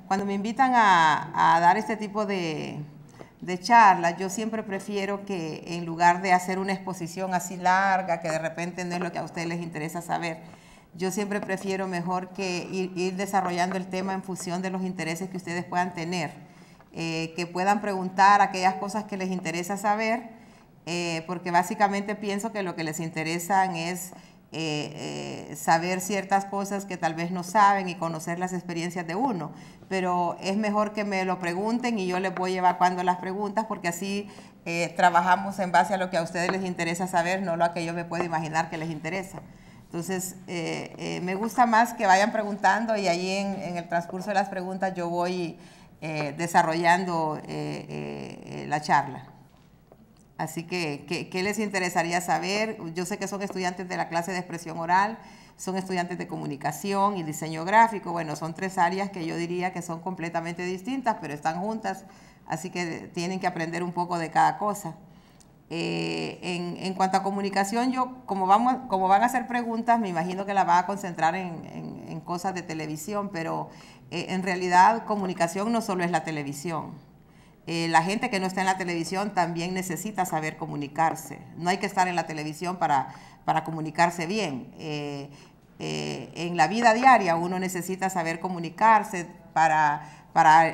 cuando me invitan a dar este tipo de charlas, yo siempre prefiero que en lugar de hacer una exposición así larga, que de repente no es lo que a ustedes les interesa saber, yo siempre prefiero mejor que ir desarrollando el tema en función de los intereses que ustedes puedan tener, que puedan preguntar aquellas cosas que les interesa saber, porque básicamente pienso que lo que les interesan es saber ciertas cosas que tal vez no saben y conocer las experiencias de uno, pero es mejor que me lo pregunten y yo les voy evacuando las preguntas, porque así trabajamos en base a lo que a ustedes les interesa saber, no lo que yo me puedo imaginar que les interesa. Entonces, me gusta más que vayan preguntando y ahí en el transcurso de las preguntas yo voy desarrollando la charla. Así que, ¿qué les interesaría saber? Yo sé que son estudiantes de la clase de expresión oral, son estudiantes de comunicación y diseño gráfico. Bueno, son tres áreas que yo diría que son completamente distintas, pero están juntas, así que tienen que aprender un poco de cada cosa. En cuanto a comunicación, yo, como van a hacer preguntas, me imagino que la van a concentrar en cosas de televisión, pero en realidad comunicación no solo es la televisión. La gente que no está en la televisión también necesita saber comunicarse. No hay que estar en la televisión para comunicarse bien. En la vida diaria uno necesita saber comunicarse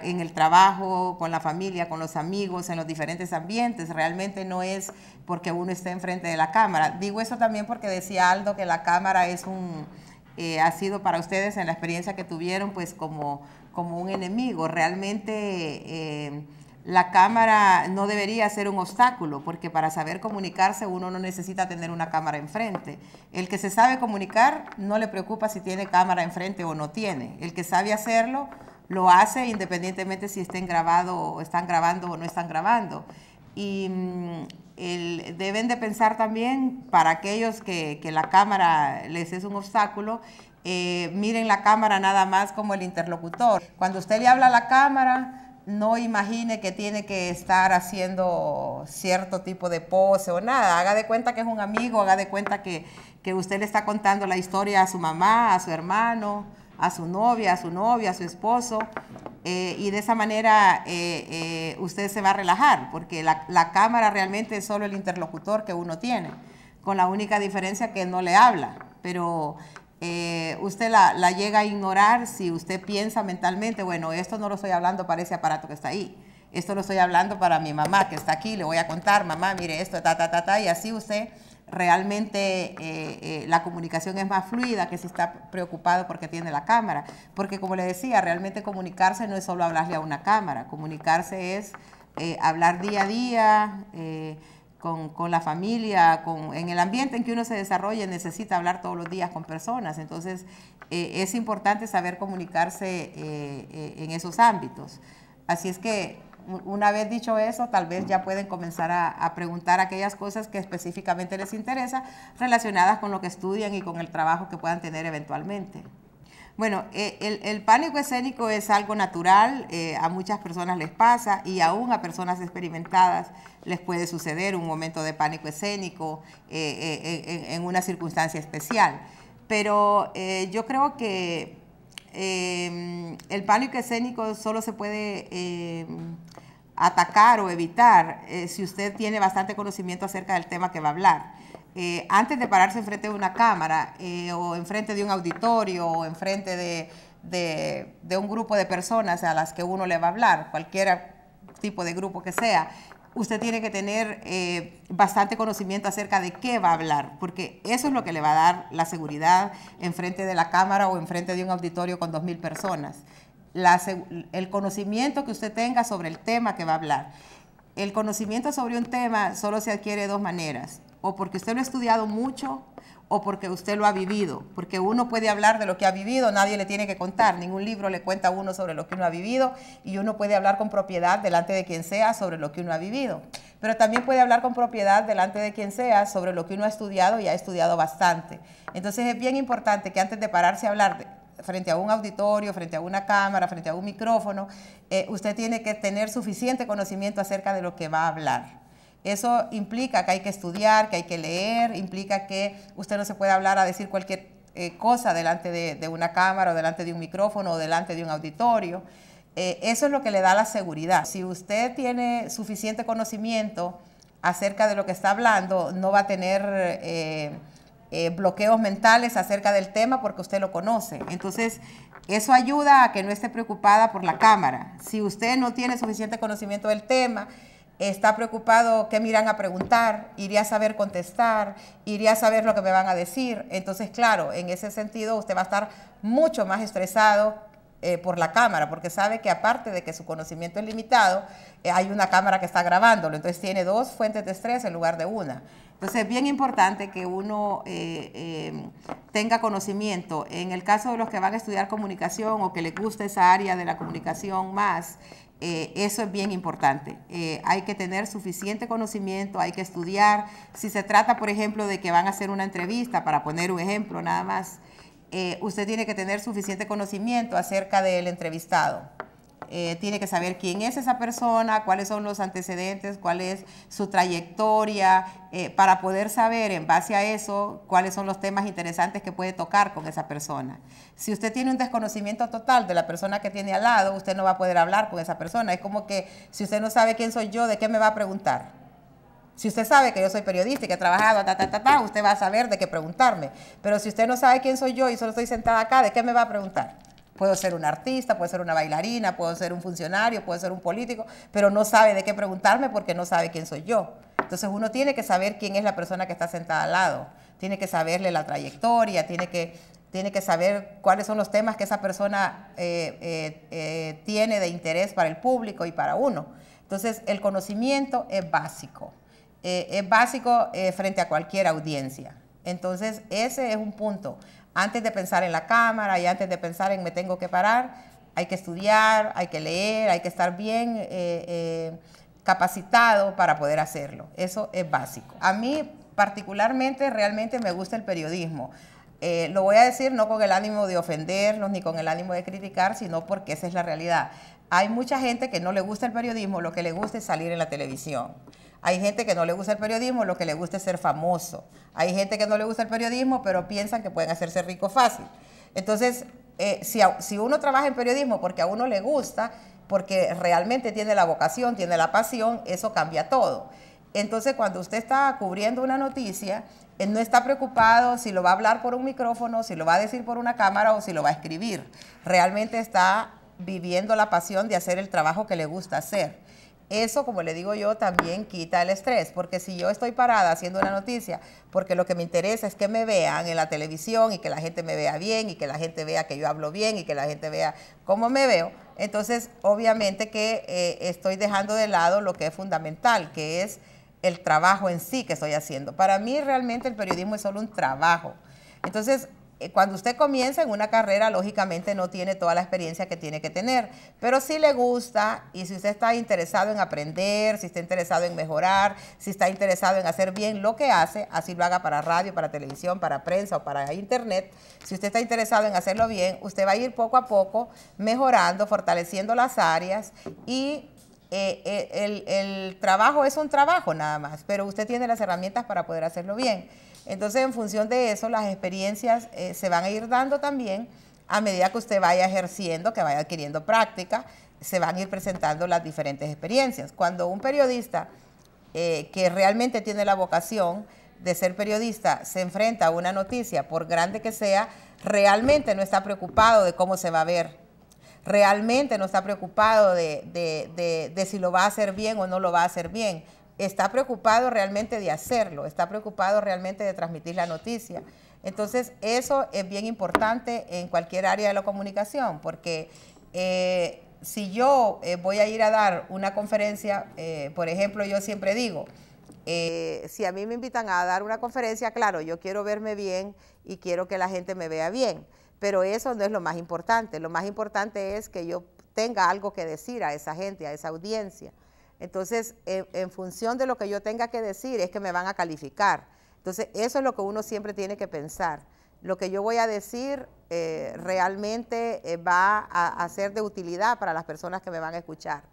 en el trabajo, con la familia, con los amigos, en los diferentes ambientes. Realmente no es porque uno esté enfrente de la cámara. Digo eso también porque decía Aldo que la cámara es ha sido para ustedes en la experiencia que tuvieron pues como un enemigo. Realmente la cámara no debería ser un obstáculo, porque para saber comunicarse uno no necesita tener una cámara enfrente. El que se sabe comunicar no le preocupa si tiene cámara enfrente o no tiene. El que sabe hacerlo lo hace independientemente si están grabando o no están grabando. Y deben de pensar también, para aquellos que la cámara les es un obstáculo, miren la cámara nada más como el interlocutor. Cuando usted le habla a la cámara, no imagine que tiene que estar haciendo cierto tipo de pose o nada. Haga de cuenta que es un amigo, haga de cuenta que usted le está contando la historia a su mamá, a su hermano, a su novia, a su novio, a su esposo, y de esa manera usted se va a relajar, porque la cámara realmente es solo el interlocutor que uno tiene, con la única diferencia que no le habla, pero usted la llega a ignorar si usted piensa mentalmente, bueno, esto no lo estoy hablando para ese aparato que está ahí, esto lo estoy hablando para mi mamá que está aquí, le voy a contar, mamá, mire esto, y así usted realmente la comunicación es más fluida que si está preocupado porque tiene la cámara, porque como le decía, realmente comunicarse no es solo hablarle a una cámara, comunicarse es hablar día a día, con la familia, en el ambiente en que uno se desarrolla, necesita hablar todos los días con personas. Entonces, es importante saber comunicarse en esos ámbitos. Así es que, una vez dicho eso, tal vez ya pueden comenzar a preguntar aquellas cosas que específicamente les interesa, relacionadas con lo que estudian y con el trabajo que puedan tener eventualmente. Bueno, el pánico escénico es algo natural, a muchas personas les pasa y aún a personas experimentadas les puede suceder un momento de pánico escénico en una circunstancia especial. Pero yo creo que el pánico escénico solo se puede atacar o evitar si usted tiene bastante conocimiento acerca del tema que va a hablar. Antes de pararse enfrente de una cámara o enfrente de un auditorio o enfrente de un grupo de personas a las que uno le va a hablar, cualquier tipo de grupo que sea, usted tiene que tener bastante conocimiento acerca de qué va a hablar, porque eso es lo que le va a dar la seguridad enfrente de la cámara o enfrente de un auditorio con 2,000 personas. El conocimiento que usted tenga sobre el tema que va a hablar. El conocimiento sobre un tema solo se adquiere de dos maneras, o porque usted lo ha estudiado mucho o porque usted lo ha vivido, porque uno puede hablar de lo que ha vivido, nadie le tiene que contar, ningún libro le cuenta a uno sobre lo que uno ha vivido y uno puede hablar con propiedad delante de quien sea sobre lo que uno ha vivido, pero también puede hablar con propiedad delante de quien sea sobre lo que uno ha estudiado y ha estudiado bastante. Entonces es bien importante que antes de pararse a hablar frente a un auditorio, frente a una cámara, frente a un micrófono, usted tiene que tener suficiente conocimiento acerca de lo que va a hablar. Eso implica que hay que estudiar, que hay que leer, implica que usted no se puede hablar a decir cualquier cosa delante de una cámara o delante de un micrófono o delante de un auditorio. Eso es lo que le da la seguridad. Si usted tiene suficiente conocimiento acerca de lo que está hablando, no va a tener bloqueos mentales acerca del tema porque usted lo conoce. Entonces, eso ayuda a que no esté preocupada por la cámara. Si usted no tiene suficiente conocimiento del tema, está preocupado qué me irán a preguntar, iré a saber contestar, iré a saber lo que me van a decir. Entonces, claro, en ese sentido usted va a estar mucho más estresado por la cámara, porque sabe que aparte de que su conocimiento es limitado, hay una cámara que está grabándolo, entonces tiene dos fuentes de estrés en lugar de una. Entonces es bien importante que uno tenga conocimiento. En el caso de los que van a estudiar comunicación o que les gusta esa área de la comunicación más, eso es bien importante. Hay que tener suficiente conocimiento, hay que estudiar. Si se trata, por ejemplo, de que van a hacer una entrevista, para poner un ejemplo nada más, usted tiene que tener suficiente conocimiento acerca del entrevistado. Tiene que saber quién es esa persona, cuáles son los antecedentes, cuál es su trayectoria, para poder saber en base a eso cuáles son los temas interesantes que puede tocar con esa persona. Si usted tiene un desconocimiento total de la persona que tiene al lado, usted no va a poder hablar con esa persona. Es como que si usted no sabe quién soy yo, ¿de qué me va a preguntar? Si usted sabe que yo soy periodista y que he trabajado, usted va a saber de qué preguntarme. Pero si usted no sabe quién soy yo y solo estoy sentada acá, ¿de qué me va a preguntar? Puedo ser un artista, puedo ser una bailarina, puedo ser un funcionario, puedo ser un político, pero no sabe de qué preguntarme porque no sabe quién soy yo. Entonces uno tiene que saber quién es la persona que está sentada al lado, tiene que saberle la trayectoria, tiene que saber cuáles son los temas que esa persona tiene de interés para el público y para uno. Entonces el conocimiento es básico. Frente a cualquier audiencia. Entonces, ese es un punto. Antes de pensar en la cámara y antes de pensar en me tengo que parar, hay que estudiar, hay que leer, hay que estar bien capacitado para poder hacerlo. Eso es básico. A mí, particularmente, realmente me gusta el periodismo. Lo voy a decir no con el ánimo de ofenderlos ni con el ánimo de criticar, sino porque esa es la realidad. Hay mucha gente que no le gusta el periodismo, lo que le gusta es salir en la televisión. Hay gente que no le gusta el periodismo, lo que le gusta es ser famoso. Hay gente que no le gusta el periodismo, pero piensan que pueden hacerse ricos fácil. Entonces, si uno trabaja en periodismo porque a uno le gusta, porque realmente tiene la vocación, tiene la pasión, eso cambia todo. Entonces, cuando usted está cubriendo una noticia, no está preocupado si lo va a hablar por un micrófono, si lo va a decir por una cámara o si lo va a escribir. Realmente está viviendo la pasión de hacer el trabajo que le gusta hacer. Eso, como le digo yo, también quita el estrés, porque si yo estoy parada haciendo una noticia, porque lo que me interesa es que me vean en la televisión y que la gente me vea bien y que la gente vea que yo hablo bien y que la gente vea cómo me veo, entonces obviamente que estoy dejando de lado lo que es fundamental, que es el trabajo en sí que estoy haciendo. Para mí realmente el periodismo es solo un trabajo. Entonces, cuando usted comienza en una carrera, lógicamente no tiene toda la experiencia que tiene que tener, pero si le gusta y si usted está interesado en aprender, si está interesado en mejorar, si está interesado en hacer bien lo que hace, así lo haga para radio, para televisión, para prensa o para internet, si usted está interesado en hacerlo bien, usted va a ir poco a poco mejorando, fortaleciendo las áreas y el trabajo es un trabajo nada más, pero usted tiene las herramientas para poder hacerlo bien. Entonces, en función de eso, las experiencias se van a ir dando también a medida que usted vaya ejerciendo, que vaya adquiriendo práctica, se van a ir presentando las diferentes experiencias. Cuando un periodista que realmente tiene la vocación de ser periodista se enfrenta a una noticia, por grande que sea, realmente no está preocupado de cómo se va a ver. Realmente no está preocupado de si lo va a hacer bien o no lo va a hacer bien. Está preocupado realmente de hacerlo, está preocupado realmente de transmitir la noticia. Entonces, eso es bien importante en cualquier área de la comunicación, porque si yo voy a ir a dar una conferencia, por ejemplo, yo siempre digo, si a mí me invitan a dar una conferencia, claro, yo quiero verme bien y quiero que la gente me vea bien, pero eso no es lo más importante. Lo más importante es que yo tenga algo que decir a esa gente, a esa audiencia. Entonces, en función de lo que yo tenga que decir es que me van a calificar. Entonces, eso es lo que uno siempre tiene que pensar. Lo que yo voy a decir realmente va a ser de utilidad para las personas que me van a escuchar.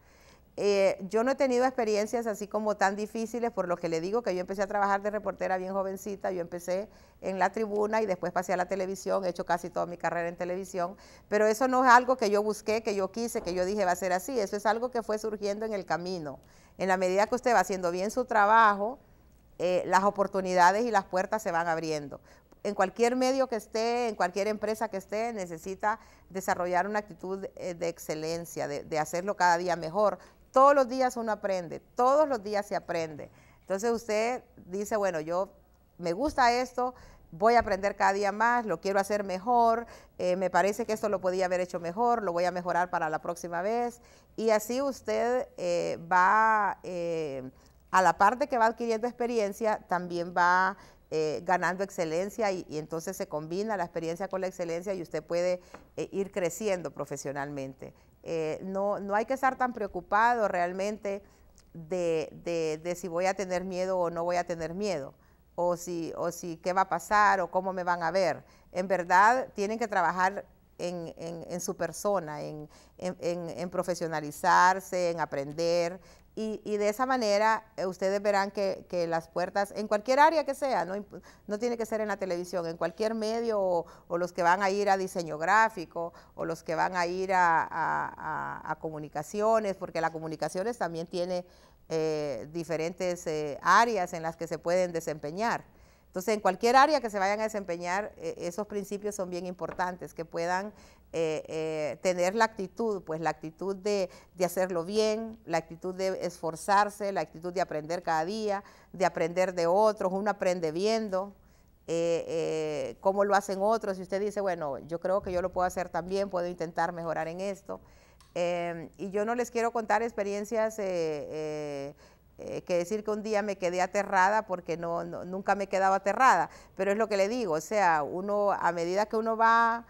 Yo no he tenido experiencias así como tan difíciles, por lo que le digo que yo empecé a trabajar de reportera bien jovencita. Yo empecé en la tribuna y después pasé a la televisión, he hecho casi toda mi carrera en televisión, pero eso no es algo que yo busqué, que yo quise, que yo dije va a ser así. Eso es algo que fue surgiendo en el camino. En la medida que usted va haciendo bien su trabajo, las oportunidades y las puertas se van abriendo. En cualquier medio que esté, en cualquier empresa que esté, necesita desarrollar una actitud de excelencia, de hacerlo cada día mejor. Todos los días uno aprende, todos los días se aprende. Entonces usted dice, bueno, yo me gusta esto, voy a aprender cada día más, lo quiero hacer mejor, me parece que esto lo podía haber hecho mejor, lo voy a mejorar para la próxima vez. Y así usted va, a la parte que va adquiriendo experiencia, también va ganando excelencia y entonces se combina la experiencia con la excelencia y usted puede ir creciendo profesionalmente. No hay que estar tan preocupado realmente de si voy a tener miedo o no voy a tener miedo, o si qué va a pasar o cómo me van a ver. En verdad tienen que trabajar en su persona, en profesionalizarse, en aprender. Y de esa manera ustedes verán que las puertas, en cualquier área que sea, no tiene que ser en la televisión, en cualquier medio, o los que van a ir a diseño gráfico, o los que van a ir a comunicaciones, porque la comunicaciones también tiene diferentes áreas en las que se pueden desempeñar. Entonces, en cualquier área que se vayan a desempeñar, esos principios son bien importantes, que puedan tener la actitud, pues la actitud de hacerlo bien, la actitud de esforzarse, la actitud de aprender cada día, de aprender de otros. Uno aprende viendo cómo lo hacen otros, y usted dice, bueno, yo creo que yo lo puedo hacer también, puedo intentar mejorar en esto. Y yo no les quiero contar experiencias que decir que un día me quedé aterrada, porque nunca me he quedado aterrada, pero es lo que le digo, o sea, uno, a medida que uno va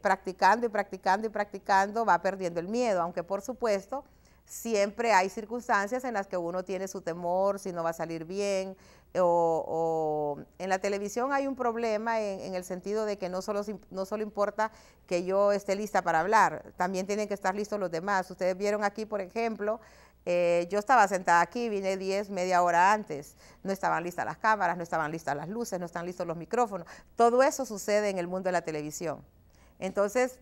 practicando y practicando y practicando, va perdiendo el miedo, aunque por supuesto siempre hay circunstancias en las que uno tiene su temor, si no va a salir bien, o en la televisión hay un problema en el sentido de que no solo importa que yo esté lista para hablar, también tienen que estar listos los demás. Ustedes vieron aquí, por ejemplo, yo estaba sentada aquí, vine media hora antes, no estaban listas las cámaras, no estaban listas las luces, no están listos los micrófonos. Todo eso sucede en el mundo de la televisión. Entonces,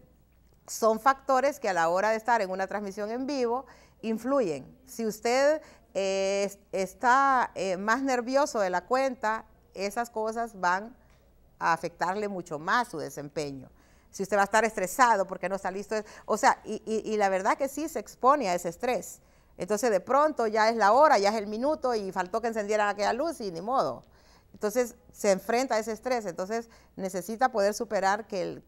son factores que a la hora de estar en una transmisión en vivo influyen. Si usted está más nervioso de la cuenta, esas cosas van a afectarle mucho más su desempeño. Si usted va a estar estresado porque no está listo, o sea, y la verdad que sí se expone a ese estrés. Entonces de pronto ya es la hora, ya es el minuto y faltó que encendieran aquella luz y ni modo. Entonces se enfrenta a ese estrés, entonces necesita poder superar que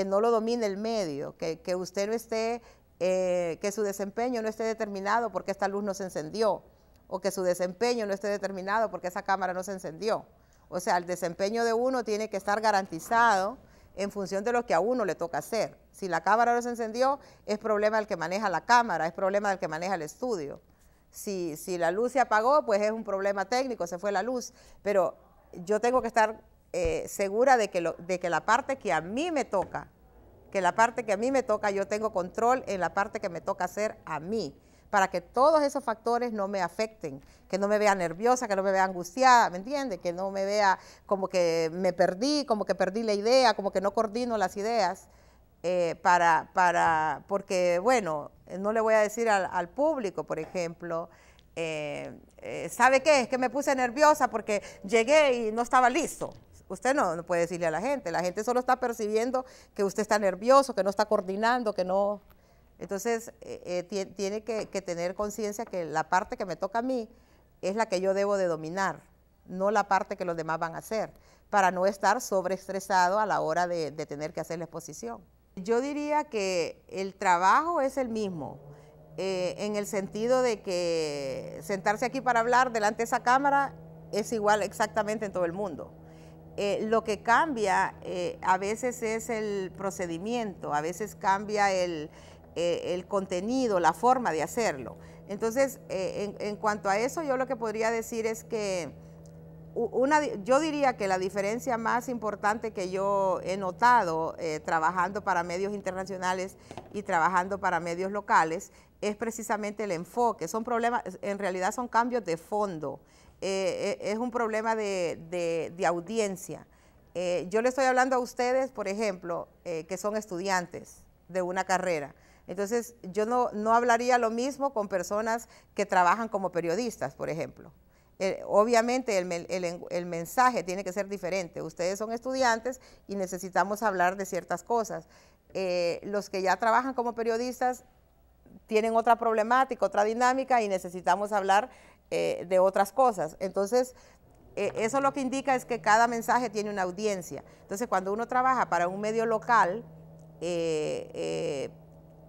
no lo domine el medio, que usted no esté, que su desempeño no esté determinado porque esta luz no se encendió, o que su desempeño no esté determinado porque esa cámara no se encendió. O sea, el desempeño de uno tiene que estar garantizado en función de lo que a uno le toca hacer. Si la cámara no se encendió, es problema del que maneja la cámara, es problema del que maneja el estudio. Si la luz se apagó, pues es un problema técnico, se fue la luz. Pero yo tengo que estar segura de que la parte que a mí me toca, yo tengo control en la parte que me toca hacer a mí, para que todos esos factores no me afecten, que no me vea nerviosa, que no me vea angustiada, ¿me entiende? Que no me vea como que me perdí, como que perdí la idea, como que no coordino las ideas, porque bueno, no le voy a decir al público, por ejemplo, ¿sabe qué? Es que me puse nerviosa porque llegué y no estaba listo. Usted no puede decirle a la gente solo está percibiendo que usted está nervioso, que no está coordinando, que no... Entonces, tiene que tener conciencia que la parte que me toca a mí es la que yo debo de dominar, no la parte que los demás van a hacer, para no estar sobreestresado a la hora de tener que hacer la exposición. Yo diría que el trabajo es el mismo, en el sentido de que sentarse aquí para hablar delante de esa cámara es igual exactamente en todo el mundo. Lo que cambia a veces es el procedimiento, a veces cambia el contenido, la forma de hacerlo. Entonces, en cuanto a eso, yo lo que podría decir es que yo diría que la diferencia más importante que yo he notado trabajando para medios internacionales y trabajando para medios locales es precisamente el enfoque. Son problemas, en realidad son cambios de fondo. Es un problema de audiencia. Yo le estoy hablando a ustedes, por ejemplo, que son estudiantes de una carrera. Entonces, yo no hablaría lo mismo con personas que trabajan como periodistas, por ejemplo. Obviamente el mensaje tiene que ser diferente. Ustedes son estudiantes y necesitamos hablar de ciertas cosas. Los que ya trabajan como periodistas tienen otra problemática, otra dinámica y necesitamos hablar de otras cosas. Entonces, eso lo que indica es que cada mensaje tiene una audiencia. Entonces, cuando uno trabaja para un medio local,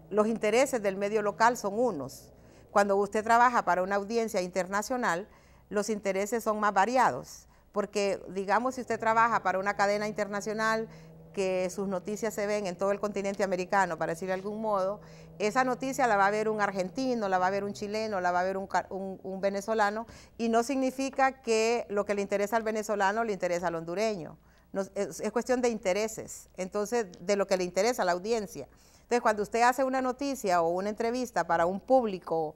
los intereses del medio local son unos. Cuando usted trabaja para una audiencia internacional, los intereses son más variados, porque digamos si usted trabaja para una cadena internacional que sus noticias se ven en todo el continente americano, para decir de algún modo, esa noticia la va a ver un argentino, la va a ver un chileno, la va a ver un venezolano, y no significa que lo que le interesa al venezolano le interesa al hondureño. No, es cuestión de intereses, entonces de lo que le interesa a la audiencia. Entonces cuando usted hace una noticia o una entrevista para un público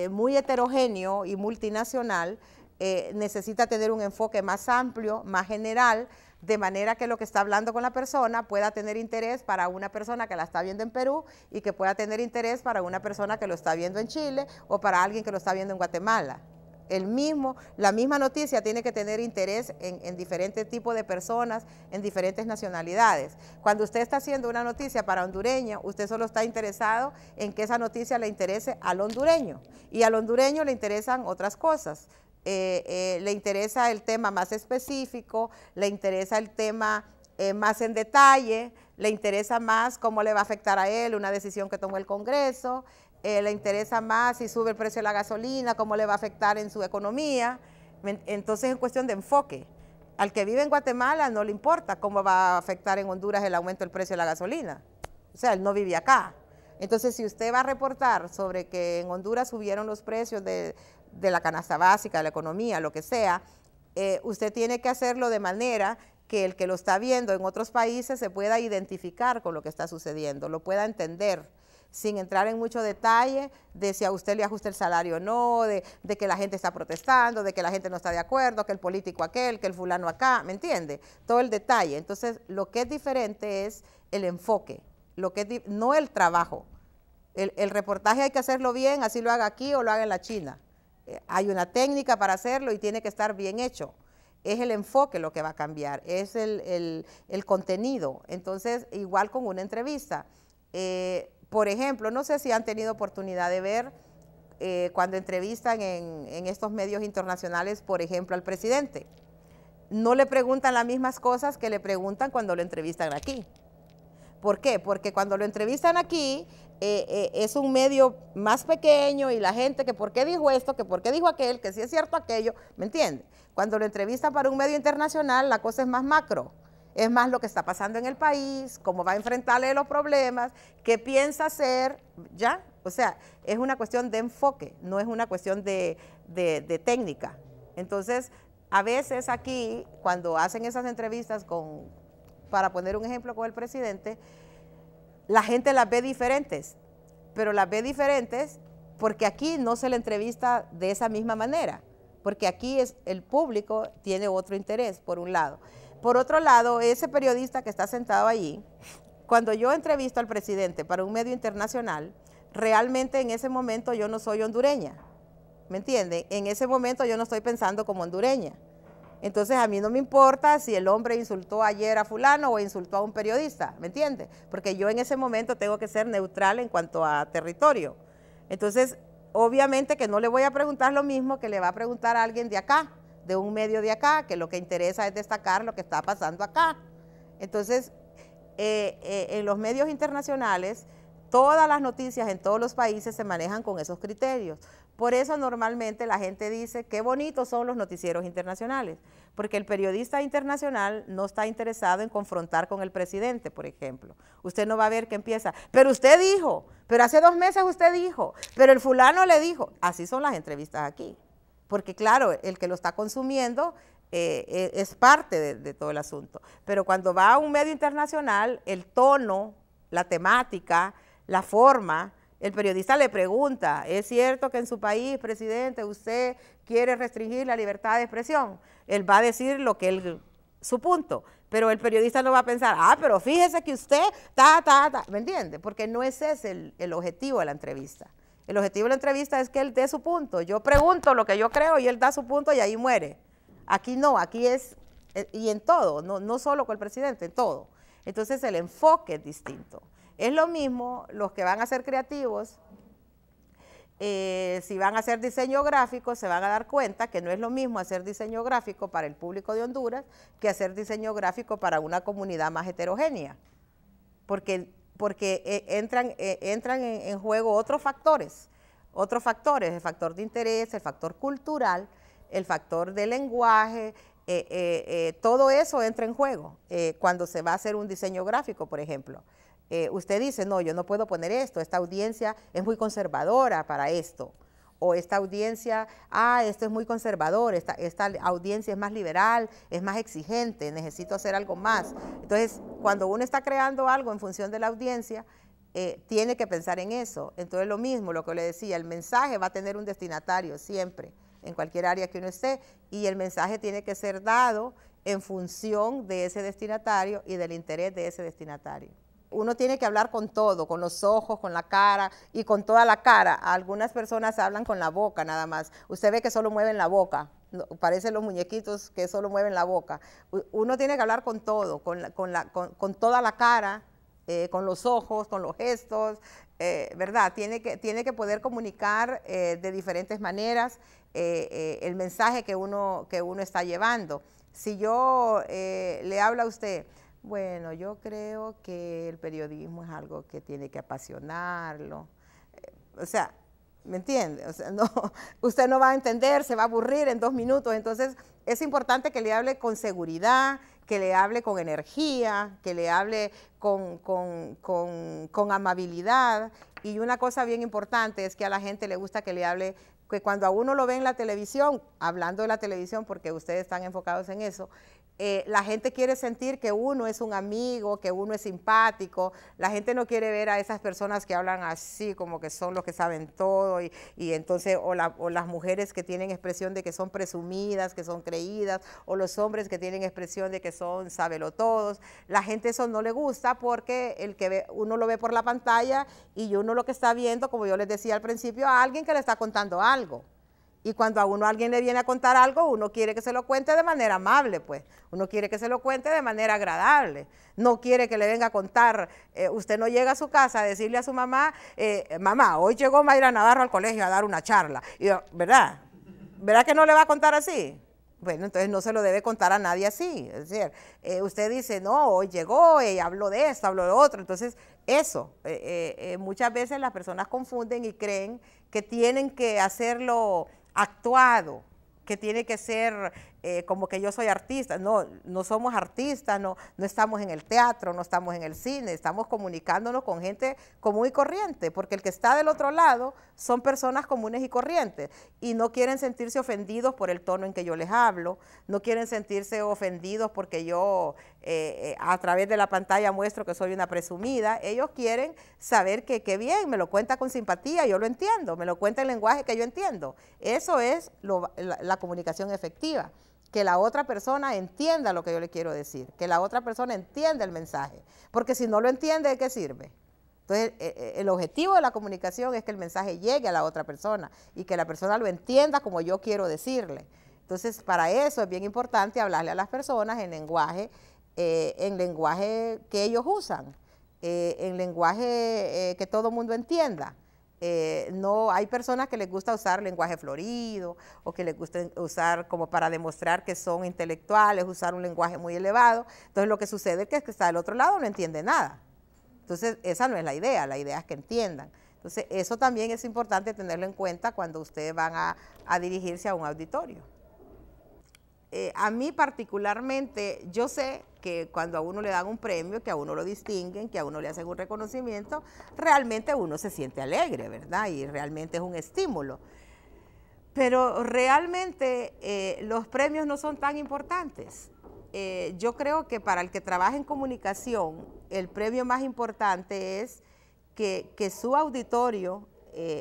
muy heterogéneo y multinacional, necesita tener un enfoque más amplio, más general, de manera que lo que está hablando con la persona pueda tener interés para una persona que la está viendo en Perú y que pueda tener interés para una persona que lo está viendo en Chile o para alguien que lo está viendo en Guatemala. La misma noticia tiene que tener interés en diferentes tipos de personas, en diferentes nacionalidades. Cuando usted está haciendo una noticia para hondureño, usted solo está interesado en que esa noticia le interese al hondureño, y al hondureño le interesan otras cosas. Le interesa el tema más específico, le interesa el tema más en detalle, le interesa más cómo le va a afectar a él una decisión que tomó el Congreso, le interesa más si sube el precio de la gasolina, cómo le va a afectar en su economía. Entonces es cuestión de enfoque. Al que vive en Guatemala no le importa cómo va a afectar en Honduras el aumento del precio de la gasolina. O sea, él no vive acá. Entonces, si usted va a reportar sobre que en Honduras subieron los precios de la canasta básica, de la economía, lo que sea, usted tiene que hacerlo de manera que el que lo está viendo en otros países se pueda identificar con lo que está sucediendo, lo pueda entender, sin entrar en mucho detalle de si a usted le ajusta el salario o no, de que la gente está protestando, de que la gente no está de acuerdo, que el político aquel, que el fulano acá, ¿me entiende? Todo el detalle. Entonces, lo que es diferente es el enfoque, no el trabajo. El reportaje hay que hacerlo bien, así lo haga aquí o lo haga en la China. Hay una técnica para hacerlo y tiene que estar bien hecho. Es el enfoque lo que va a cambiar, es el contenido. Entonces, igual con una entrevista. Por ejemplo, no sé si han tenido oportunidad de ver cuando entrevistan en estos medios internacionales, por ejemplo, al presidente. No le preguntan las mismas cosas que le preguntan cuando lo entrevistan aquí. ¿Por qué? Porque cuando lo entrevistan aquí es un medio más pequeño y la gente que por qué dijo esto, que por qué dijo aquel, que si es cierto aquello, ¿me entiende? Cuando lo entrevistan para un medio internacional la cosa es más macro. Es más lo que está pasando en el país, cómo va a enfrentarle los problemas, qué piensa hacer, ¿ya? O sea, es una cuestión de enfoque, no es una cuestión de técnica. Entonces, a veces aquí, cuando hacen esas entrevistas para poner un ejemplo con el presidente, la gente las ve diferentes, pero las ve diferentes porque aquí no se le entrevista de esa misma manera, porque aquí el público tiene otro interés, por un lado. Por otro lado, ese periodista que está sentado allí, cuando yo entrevisto al presidente para un medio internacional, realmente en ese momento yo no soy hondureña, ¿me entiende? En ese momento yo no estoy pensando como hondureña. Entonces a mí no me importa si el hombre insultó ayer a fulano o insultó a un periodista, ¿me entiende? Porque yo en ese momento tengo que ser neutral en cuanto a territorio. Entonces, obviamente que no le voy a preguntar lo mismo que le va a preguntar a alguien de acá, de un medio de acá, que lo que interesa es destacar lo que está pasando acá. Entonces, en los medios internacionales, todas las noticias en todos los países se manejan con esos criterios. Por eso normalmente la gente dice qué bonitos son los noticieros internacionales, porque el periodista internacional no está interesado en confrontar con el presidente, por ejemplo. Usted no va a ver que empieza, pero usted dijo, pero hace 2 meses usted dijo, pero el fulano le dijo. Así son las entrevistas aquí. porque claro, el que lo está consumiendo es parte de todo el asunto. Pero cuando va a un medio internacional, el tono, la temática, la forma, el periodista le pregunta, ¿es cierto que en su país, presidente, usted quiere restringir la libertad de expresión? Él va a decir su punto, pero el periodista no va a pensar, pero fíjese que usted, ¿me entiende? Porque no ese es el objetivo de la entrevista. El objetivo de la entrevista es que él dé su punto. Yo pregunto lo que yo creo y él da su punto y ahí muere. Aquí no, aquí es, y en todo, no solo con el presidente, en todo. Entonces el enfoque es distinto. Es lo mismo los que van a ser creativos, si van a hacer diseño gráfico, se van a dar cuenta que no es lo mismo hacer diseño gráfico para el público de Honduras que hacer diseño gráfico para una comunidad más heterogénea. Porque entran en juego otros factores, el factor de interés, el factor cultural, el factor del lenguaje, todo eso entra en juego cuando se va a hacer un diseño gráfico, por ejemplo. Usted dice, no, yo no puedo poner esto, esta audiencia es muy conservadora para esto, o esta audiencia, esto es muy conservador, esta audiencia es más liberal, es más exigente, necesito hacer algo más. Entonces, cuando uno está creando algo en función de la audiencia, tiene que pensar en eso. Entonces, lo mismo, lo que le decía, el mensaje va a tener un destinatario siempre, en cualquier área que uno esté, y el mensaje tiene que ser dado en función de ese destinatario y del interés de ese destinatario. Uno tiene que hablar con todo, con los ojos, con la cara y con toda la cara. Algunas personas hablan con la boca nada más. Usted ve que solo mueven la boca, parecen los muñequitos que solo mueven la boca. Uno tiene que hablar con todo, con toda la cara, con los ojos, con los gestos, ¿verdad? Tiene que poder comunicar de diferentes maneras el mensaje que uno está llevando. Si yo le hablo a usted, bueno, yo creo que el periodismo es algo que tiene que apasionarlo. O sea, ¿me entiende? O sea, no, usted no va a entender, se va a aburrir en 2 minutos. Entonces, es importante que le hable con seguridad, que le hable con energía, que le hable con amabilidad. Y una cosa bien importante es que a la gente le gusta que le hable, que cuando a uno lo ve en la televisión, hablando de la televisión porque ustedes están enfocados en eso, la gente quiere sentir que uno es un amigo, que uno es simpático. La gente no quiere ver a esas personas que hablan así, como que son los que saben todo, y entonces, o las mujeres que tienen expresión de que son presumidas, que son creídas, o los hombres que tienen expresión de que son sabelotodos. La gente eso no le gusta porque uno lo ve por la pantalla y uno lo que está viendo, como yo les decía al principio, a alguien que le está contando algo. Y cuando a alguien le viene a contar algo, uno quiere que se lo cuente de manera amable, pues. Uno quiere que se lo cuente de manera agradable. No quiere que le venga a contar, usted no llega a su casa a decirle a su mamá, mamá, hoy llegó Mayra Navarro al colegio a dar una charla. Y yo, ¿verdad? ¿Verdad que no le va a contar así? Bueno, entonces no se lo debe contar a nadie así. Es decir, usted dice, no, hoy llegó, habló de esto, habló de otro. Entonces, eso, muchas veces las personas confunden y creen que tienen que hacerlo actuado, que tiene que ser como que yo soy artista. No, no somos artistas, no estamos en el teatro, no estamos en el cine, estamos comunicándonos con gente común y corriente, porque el que está del otro lado son personas comunes y corrientes y no quieren sentirse ofendidos por el tono en que yo les hablo, no quieren sentirse ofendidos porque yo a través de la pantalla muestro que soy una presumida. Ellos quieren saber que bien, me lo cuenta con simpatía, yo lo entiendo, me lo cuenta en lenguaje que yo entiendo. Eso es la comunicación efectiva. Que la otra persona entienda lo que yo le quiero decir, que la otra persona entienda el mensaje, porque si no lo entiende, ¿de qué sirve? Entonces, el objetivo de la comunicación es que el mensaje llegue a la otra persona y que la persona lo entienda como yo quiero decirle. Entonces, para eso es bien importante hablarle a las personas en lenguaje que ellos usan, en lenguaje que todo mundo entienda. No hay personas que les gusta usar lenguaje florido o que les gusta usar como para demostrar que son intelectuales, usar un lenguaje muy elevado. Entonces lo que sucede es que el que está del otro lado no entiende nada. Entonces esa no es la idea es que entiendan. Entonces eso también es importante tenerlo en cuenta cuando ustedes van a dirigirse a un auditorio. A mí particularmente, yo sé que cuando a uno le dan un premio, que a uno lo distinguen, que a uno le hacen un reconocimiento, realmente uno se siente alegre, ¿verdad? Y realmente es un estímulo. Pero realmente los premios no son tan importantes. Yo creo que para el que trabaja en comunicación, el premio más importante es que su auditorio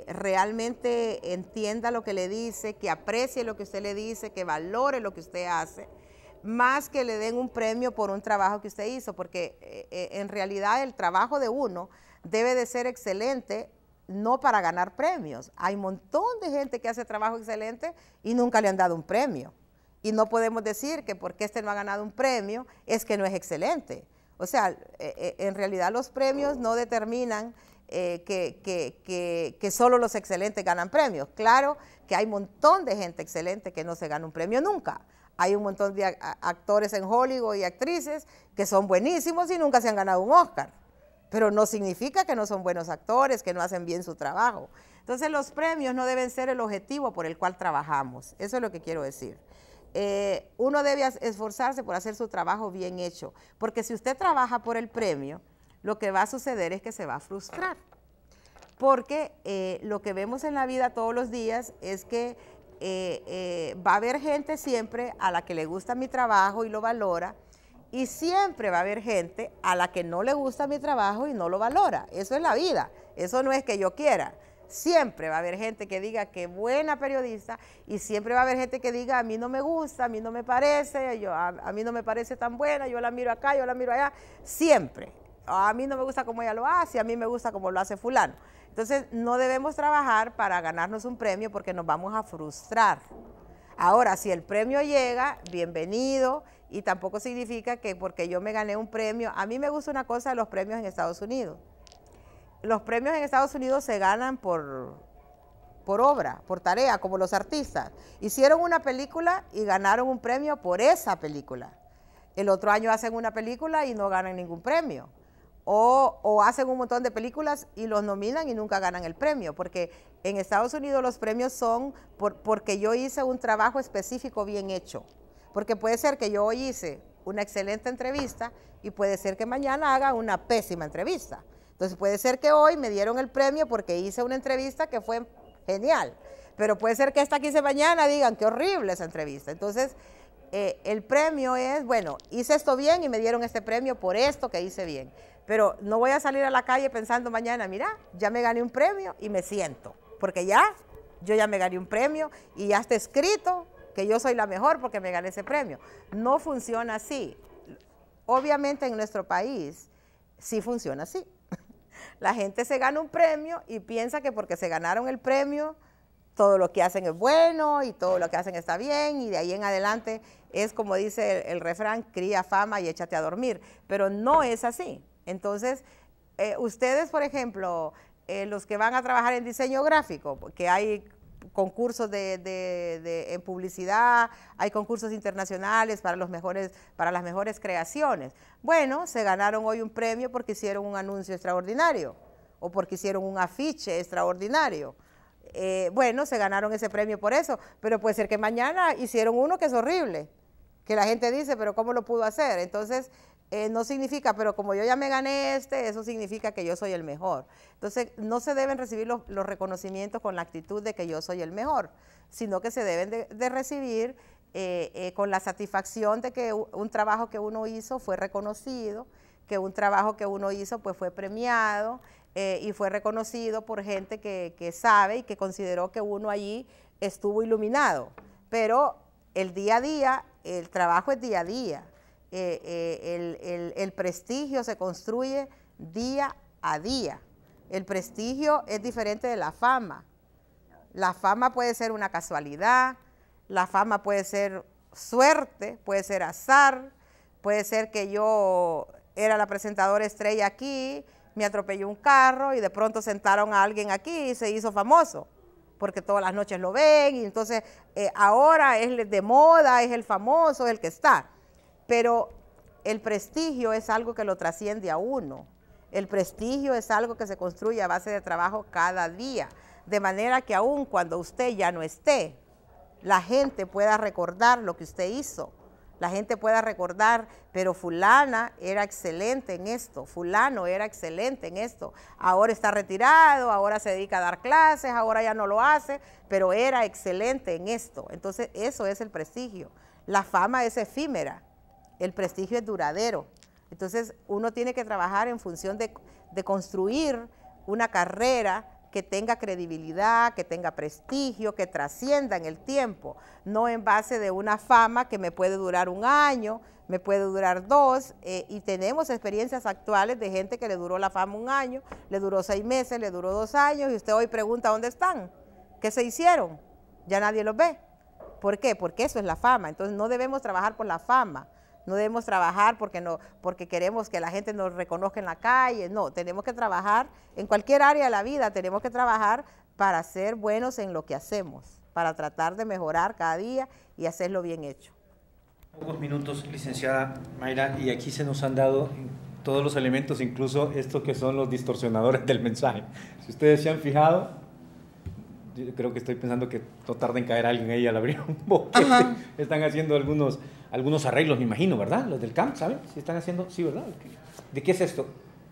realmente entienda lo que le dice, que aprecie lo que usted le dice, que valore lo que usted hace, más que le den un premio por un trabajo que usted hizo, porque en realidad el trabajo de uno debe de ser excelente, no para ganar premios. Hay un montón de gente que hace trabajo excelente y nunca le han dado un premio. Y no podemos decir que porque este no ha ganado un premio es que no es excelente. O sea, en realidad los premios no determinan que solo los excelentes ganan premios. Claro que hay un montón de gente excelente que no se gana un premio nunca. Hay un montón de actores en Hollywood y actrices que son buenísimos y nunca se han ganado un Oscar. Pero no significa que no son buenos actores, que no hacen bien su trabajo. Entonces los premios no deben ser el objetivo por el cual trabajamos. Eso es lo que quiero decir. Uno debe esforzarse por hacer su trabajo bien hecho, porque si usted trabaja por el premio, lo que va a suceder es que se va a frustrar, porque lo que vemos en la vida todos los días es que va a haber gente siempre a la que le gusta mi trabajo y lo valora, y siempre va a haber gente a la que no le gusta mi trabajo y no lo valora. Eso es la vida, eso no es que yo quiera. Siempre va a haber gente que diga que buena periodista y siempre va a haber gente que diga a mí no me gusta, a mí no me parece, a mí no me parece tan buena, yo la miro acá, yo la miro allá, siempre. A mí no me gusta como ella lo hace, a mí me gusta como lo hace fulano. Entonces no debemos trabajar para ganarnos un premio porque nos vamos a frustrar. Ahora, si el premio llega, bienvenido, y tampoco significa que porque yo me gané un premio, a mí me gusta una cosa de los premios en Estados Unidos. Los premios en Estados Unidos se ganan por obra, por tarea, como los artistas. Hicieron una película y ganaron un premio por esa película. El otro año hacen una película y no ganan ningún premio. O hacen un montón de películas y los nominan y nunca ganan el premio, porque en Estados Unidos los premios son porque yo hice un trabajo específico bien hecho. Porque puede ser que yo hoy hice una excelente entrevista y puede ser que mañana haga una pésima entrevista. Entonces puede ser que hoy me dieron el premio porque hice una entrevista que fue genial, pero puede ser que esta que hice mañana digan qué horrible esa entrevista. Entonces el premio es, bueno, hice esto bien y me dieron este premio por esto que hice bien, pero no voy a salir a la calle pensando mañana, mira, ya me gané un premio y me siento, porque yo ya me gané un premio y ya está escrito que yo soy la mejor porque me gané ese premio. No funciona así. Obviamente en nuestro país sí funciona así. La gente se gana un premio y piensa que porque se ganaron el premio, todo lo que hacen es bueno y todo lo que hacen está bien, y de ahí en adelante es como dice el refrán, cría fama y échate a dormir, pero no es así. Entonces, ustedes, por ejemplo, los que van a trabajar en diseño gráfico, que hay concursos en publicidad, hay concursos internacionales para las mejores creaciones. Bueno, se ganaron hoy un premio porque hicieron un anuncio extraordinario o porque hicieron un afiche extraordinario. Bueno, se ganaron ese premio por eso, pero puede ser que mañana hicieron uno que es horrible, que la gente dice, pero ¿cómo lo pudo hacer? Entonces, no significa, pero como yo ya me gané eso significa que yo soy el mejor. Entonces, no se deben recibir los reconocimientos con la actitud de que yo soy el mejor, sino que se deben de recibir con la satisfacción de que un trabajo que uno hizo fue reconocido, que un trabajo que uno hizo pues fue premiado y fue reconocido por gente que sabe y que consideró que uno allí estuvo iluminado. Pero el día a día, el trabajo es día a día. El prestigio se construye día a día. El prestigio es diferente de la fama. La fama puede ser una casualidad, la fama puede ser suerte, puede ser azar, puede ser que yo era la presentadora estrella aquí, me atropelló un carro y de pronto sentaron a alguien aquí y se hizo famoso, porque todas las noches lo ven y entonces ahora es de moda, es el famoso, es el que está. Pero el prestigio es algo que lo trasciende a uno. El prestigio es algo que se construye a base de trabajo cada día, de manera que aun cuando usted ya no esté, la gente pueda recordar lo que usted hizo, la gente pueda recordar, pero fulana era excelente en esto, fulano era excelente en esto, ahora está retirado, ahora se dedica a dar clases, ahora ya no lo hace, pero era excelente en esto. Entonces eso es el prestigio. La fama es efímera, el prestigio es duradero. Entonces uno tiene que trabajar en función de construir una carrera que tenga credibilidad, que tenga prestigio, que trascienda en el tiempo, no en base de una fama que me puede durar 1 año, me puede durar 2, y tenemos experiencias actuales de gente que le duró la fama 1 año, le duró 6 meses, le duró 2 años, y usted hoy pregunta ¿dónde están? ¿Qué se hicieron? Ya nadie los ve. ¿Por qué? Porque eso es la fama. Entonces no debemos trabajar por la fama, no debemos trabajar porque queremos que la gente nos reconozca en la calle, no, tenemos que trabajar en cualquier área de la vida, tenemos que trabajar para ser buenos en lo que hacemos, para tratar de mejorar cada día y hacerlo bien hecho. Pocos minutos, licenciada Mayra, y aquí se nos han dado todos los elementos, incluso estos que son los distorsionadores del mensaje. Si ustedes se han fijado, yo creo que estoy pensando que no tarda en caer alguien ahí al abrir un boquete. Ajá. Están haciendo algunos arreglos, me imagino, ¿verdad? Los del camp, ¿saben? Si están haciendo, sí, ¿verdad? ¿De qué es esto?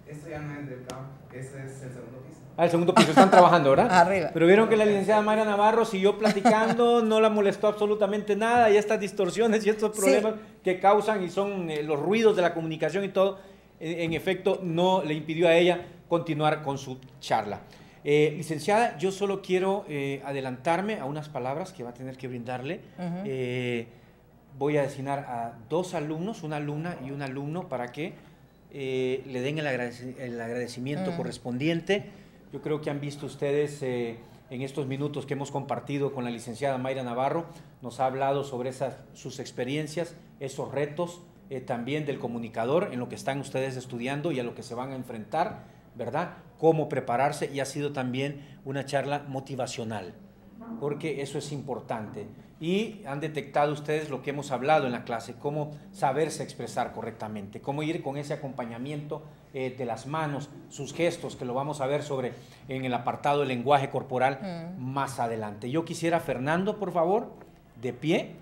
Esto ya no es del camp, ese es el segundo piso. Ah, el segundo piso, están trabajando, ¿verdad? Arriba. Pero vieron que la licenciada Mayra Navarro siguió platicando, no la molestó absolutamente nada, y estas distorsiones y estos problemas que causan y son los ruidos de la comunicación y todo, en efecto, no le impidió a ella continuar con su charla. Licenciada, yo solo quiero adelantarme a unas palabras que va a tener que brindarle. Voy a designar a 2 alumnos, una alumna y un alumno, para que le den el agradecimiento correspondiente. Yo creo que han visto ustedes en estos minutos que hemos compartido con la licenciada Mayra Navarro, nos ha hablado sobre sus experiencias, esos retos también del comunicador, en lo que están ustedes estudiando y a lo que se van a enfrentar, ¿verdad? Cómo prepararse, y ha sido también una charla motivacional, porque eso es importante. Y han detectado ustedes lo que hemos hablado en la clase, cómo saberse expresar correctamente, cómo ir con ese acompañamiento de las manos, sus gestos, que lo vamos a ver en el apartado de lenguaje corporal más adelante. Yo quisiera, Fernando, por favor, de pie,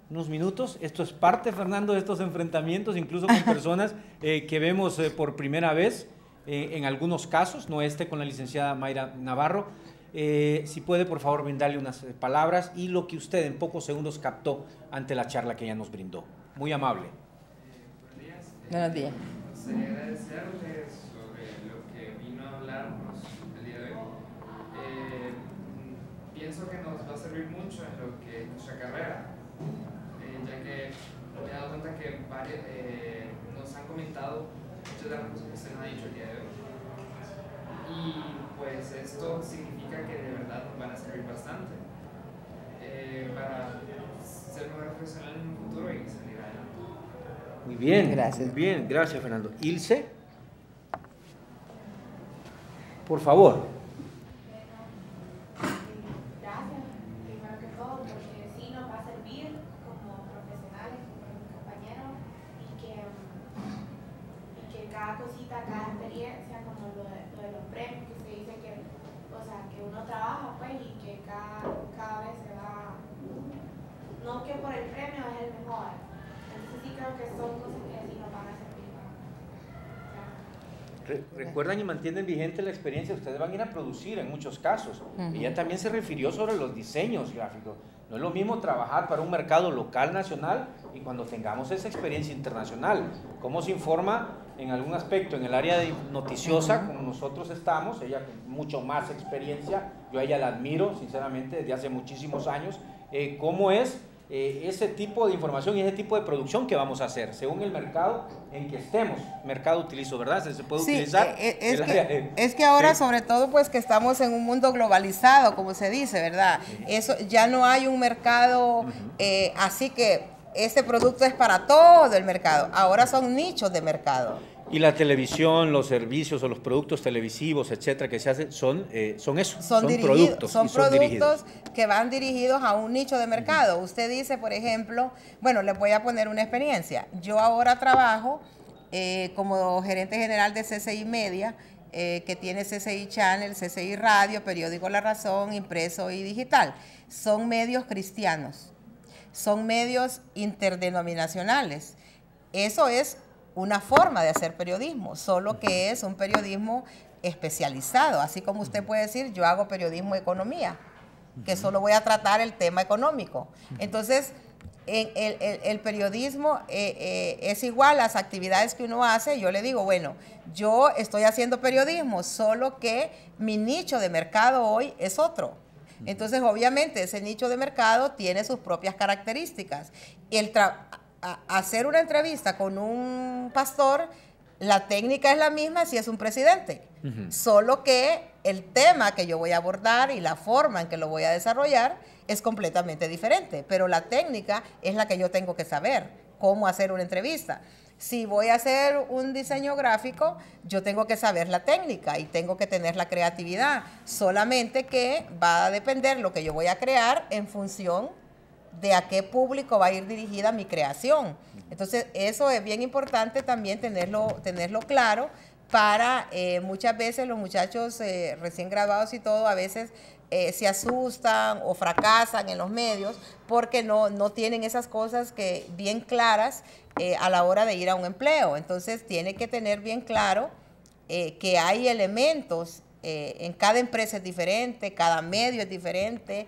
unos minutos. Esto es parte, Fernando, de estos enfrentamientos, incluso con personas que vemos por primera vez, en algunos casos, no con la licenciada Mayra Navarro. Si puede, por favor, brindarle unas palabras y lo que usted en pocos segundos captó ante la charla que ella nos brindó. Muy amable. Buenos días. Buenos días. Me gustaría agradecerles sobre lo que vino a hablarnos el día de hoy. Pienso que nos va a servir mucho en lo que es nuestra carrera, ya que me he dado cuenta que nos han comentado muchas de las cosas que se nos ha dicho el día de hoy. Y pues esto significa que de verdad nos van a servir bastante para ser mejores profesionales en un futuro y salir adelante. Muy bien, gracias. Muy bien, gracias, Fernando. Ilse, por favor. Gracias, primero que todo, porque sí nos va a servir como profesionales, como compañeros, y que cada cosita, cada experiencia, como lo de los premios, que se dice que, o sea, que uno trabaja pues y que cada vez se va, no que por el premio es el mejor. Entonces sí creo que son cosas que sí nos van a servir para. Recuerdan y mantienen vigente la experiencia, ustedes van a ir a producir en muchos casos. Ella también se refirió sobre los diseños gráficos. No es lo mismo trabajar para un mercado local, nacional, y cuando tengamos esa experiencia internacional. ¿Cómo se informa en algún aspecto en el área noticiosa, como nosotros estamos? Ella con mucho más experiencia, yo a ella la admiro sinceramente desde hace muchísimos años. ¿Cómo es ese tipo de información y ese tipo de producción que vamos a hacer según el mercado en que estemos? Mercado utilizo, ¿verdad? Se puede utilizar. Es que ahora, sobre todo, pues que estamos en un mundo globalizado, como se dice, ¿verdad? Eso ya no hay un mercado así que este producto es para todo el mercado. Ahora son nichos de mercado. Y la televisión, los servicios o los productos televisivos, etcétera, que se hacen, son eso, son productos. Son productos que van dirigidos a un nicho de mercado. Usted dice, por ejemplo, bueno, les voy a poner una experiencia. Yo ahora trabajo como gerente general de CCI Media, que tiene CCI Channel, CCI Radio, periódico La Razón, impreso y digital. Son medios cristianos. son medios interdenominacionales. Eso es una forma de hacer periodismo, solo que es un periodismo especializado, así como usted puede decir, yo hago periodismo de economía, que solo voy a tratar el tema económico. Entonces, el periodismo es igual a las actividades que uno hace. Yo le digo, bueno, yo estoy haciendo periodismo, solo que mi nicho de mercado hoy es otro. Entonces, obviamente, ese nicho de mercado tiene sus propias características. Hacer una entrevista con un pastor, la técnica es la misma si es un presidente, solo que el tema que yo voy a abordar y la forma en que lo voy a desarrollar es completamente diferente, pero la técnica es la que yo tengo que saber, cómo hacer una entrevista. Si voy a hacer un diseño gráfico, yo tengo que saber la técnica y tengo que tener la creatividad, solamente que va a depender lo que yo voy a crear en función de a qué público va a ir dirigida mi creación. Entonces, eso es bien importante también tenerlo claro para muchas veces los muchachos recién graduados y todo, a veces se asustan o fracasan en los medios porque no tienen esas cosas bien claras a la hora de ir a un empleo. Entonces, tiene que tener bien claro que hay elementos, en cada empresa es diferente, cada medio es diferente,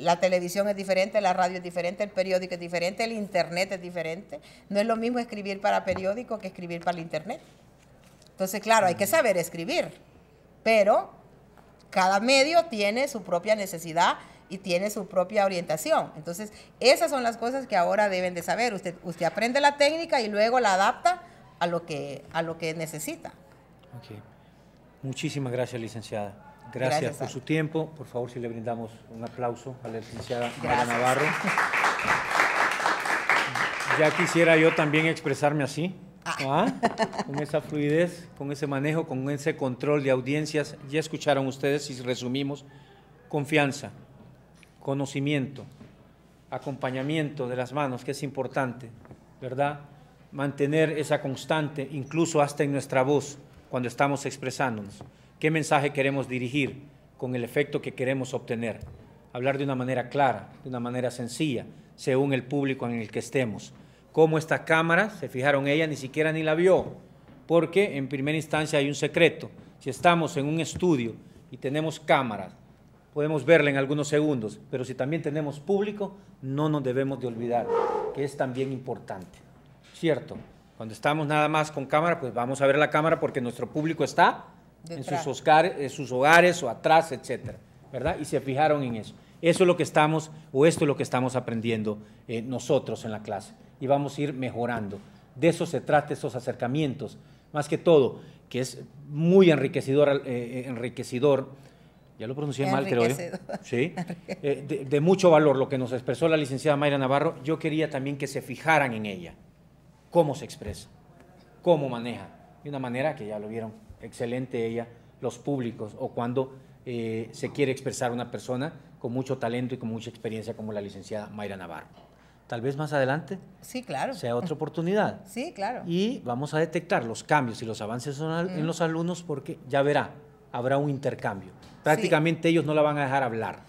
la televisión es diferente, la radio es diferente, el periódico es diferente, el internet es diferente. No es lo mismo escribir para periódico que escribir para el internet. Entonces, claro, hay que saber escribir, pero cada medio tiene su propia necesidad y tiene su propia orientación. Entonces, esas son las cosas que ahora deben de saber. Usted aprende la técnica y luego la adapta a lo que necesita. Okay. Muchísimas gracias, licenciada. Gracias por su tiempo. Por favor, si le brindamos un aplauso a la licenciada Mayra Navarro. Ya quisiera yo también expresarme así, con esa fluidez, con ese manejo, con ese control de audiencias. Ya escucharon ustedes, si resumimos, confianza, conocimiento, acompañamiento de las manos, que es importante, ¿verdad? Mantener esa constante, incluso hasta en nuestra voz, cuando estamos expresándonos. ¿Qué mensaje queremos dirigir con el efecto que queremos obtener? Hablar de una manera clara, de una manera sencilla, según el público en el que estemos. Como esta cámara, se fijaron, ella ni siquiera ni la vio, porque en primera instancia hay un secreto. Si estamos en un estudio y tenemos cámaras, podemos verla en algunos segundos, pero si también tenemos público, no nos debemos de olvidar que es también importante, ¿cierto? Cuando estamos nada más con cámara, pues vamos a ver la cámara porque nuestro público está en sus hogares o atrás, etcétera, ¿verdad? Y se fijaron en eso. Eso es lo que estamos, o esto es lo que estamos aprendiendo nosotros en la clase. Y vamos a ir mejorando. De eso se trata, esos acercamientos. Más que todo, que es muy enriquecedor, ya lo pronuncié mal, creo yo. Sí, de mucho valor lo que nos expresó la licenciada Mayra Navarro. Yo quería también que se fijaran en ella. Cómo se expresa, cómo maneja. De una manera que ya lo vieron, excelente ella, los públicos, o cuando se quiere expresar una persona con mucho talento y con mucha experiencia como la licenciada Mayra Navarro. Tal vez más adelante sea otra oportunidad. Sí, claro. Y vamos a detectar los cambios y los avances en los alumnos porque ya verá, habrá un intercambio. Prácticamente ellos no la van a dejar hablar.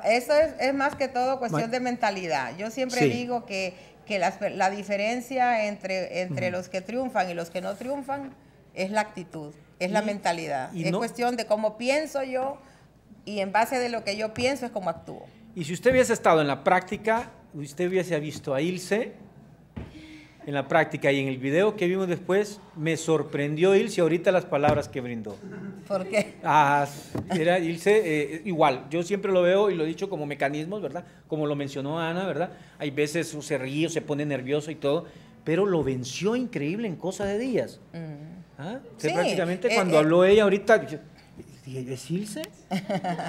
Eso es más que todo cuestión de mentalidad. Yo siempre digo que la diferencia entre los que triunfan y los que no triunfan es la actitud, es la mentalidad. Es cuestión de cómo pienso yo y en base de lo que yo pienso es cómo actúo. Y si usted hubiese estado en la práctica, usted hubiese visto a Ilse en la práctica y en el video que vimos después, me sorprendió Ilse ahorita las palabras que brindó. ¿Por qué? Era Ilse, igual, yo siempre lo veo y lo he dicho como mecanismos, ¿verdad? Como lo mencionó Ana, ¿verdad? Hay veces se ríe o se pone nervioso y todo, pero lo venció increíble en cosa de días. Sí, prácticamente cuando habló ella ahorita, dije, ¿es Ilse?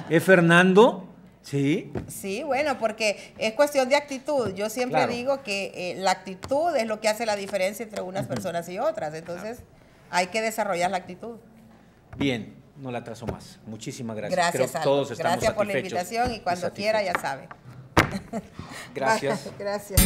¿Es Fernando? Sí. Sí, bueno, porque es cuestión de actitud. Yo siempre digo que la actitud es lo que hace la diferencia entre unas personas y otras. Entonces, hay que desarrollar la actitud. Bien, no la atraso más. Muchísimas gracias. Gracias, creo que todos estamos gracias por la invitación y cuando quiera ya sabe. Gracias. Gracias.